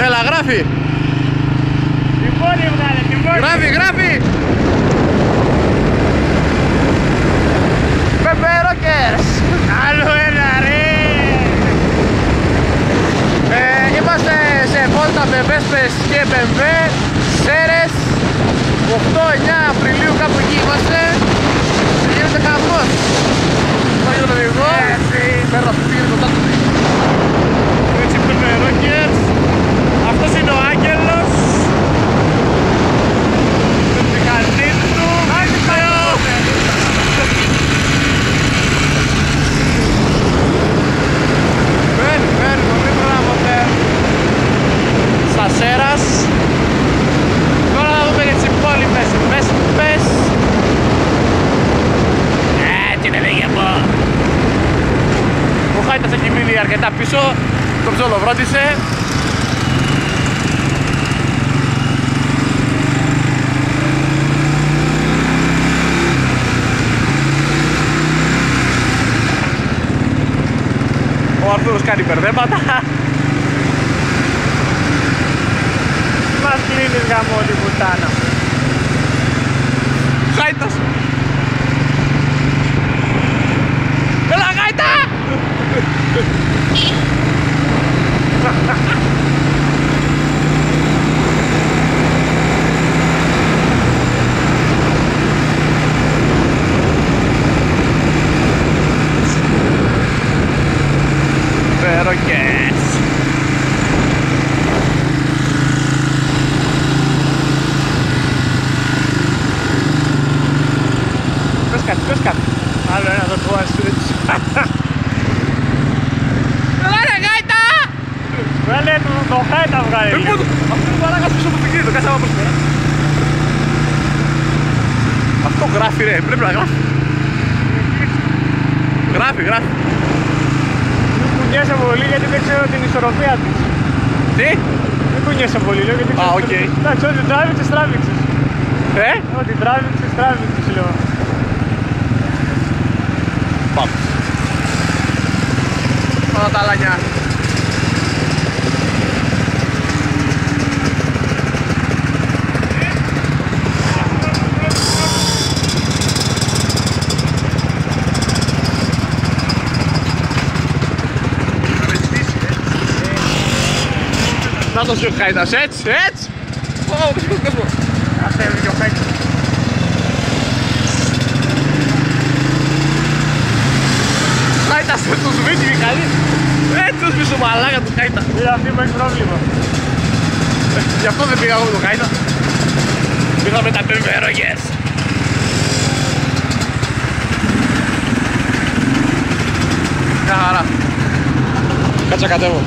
Έλα, γράφει. Την πόλη βγάλε, την πόλη. Γράφει, γράφει. Πεπερόκερς. Άλλο ένα ρε. Είμαστε σε βόλτα με Βέσπες και BMW Σέρες 8-9 Απριλίου, κάπου εκεί είμαστε. Γίνεται χαμός. Θα γίνει το οδηγό. Παίρνω αυτή πήγαινε κοντά του. Έτσι Πεπερόκερς. Αυτός είναι ο Άγγελος. Με τη μηχανή του. Παίρνει πολύ πράγματα στα Σέρας. Τώρα θα δούμε και τις υπόλοιπες Βέσπες. Έτσι είναι λέγε πω. Ο Χάιτας έχει μείνει αρκετά πίσω. Το ψολοβρόντισε. Ο Αρθούρος κάνει μπερδέματα. Μας κλείνεις γαμό την πουτάνα. Χάιτας. Έλα, Χάιτα! Πεπερόκερς. Πες κάτι. Άλλο ένα το του ασούτσι. Έλα, ρε Χάιτα! Βγάλε το Χάιτα βγάλε. Λοιπόν, αυτό είναι μαλάκας πίσω από το κίνητο, κάτσε άμα πώς πέρα. Αυτό γράφει ρε, πρέπει να γράφει. Γράφει. Μην κουνιέσαι πολύ γιατί δεν ξέρω την ισορροπία της. Τι? Μην κουνιέσαι πολύ λέω γιατί Α, οκ. Εντάξει, ό,τι τράβηξες. Ό,τι τράβηξες λέω. Πάμε. Όλα τα λανιά. Να το σου Χάιτας, έτσι. Ω, πες μου. Αυτά είναι ο Χάιτας. Χάιτας με το σβήνει η μηχανή. Έτσι τους πίσω μαλάκα του Χάιτα. Είναι αυτή που έχει πρόβλημα. Γι' αυτό δεν πήγα εγώ με τον Χάιτα. Πήγα με τα Πεπερόκερς. Μια χαρά. Κάτσα κατέβω.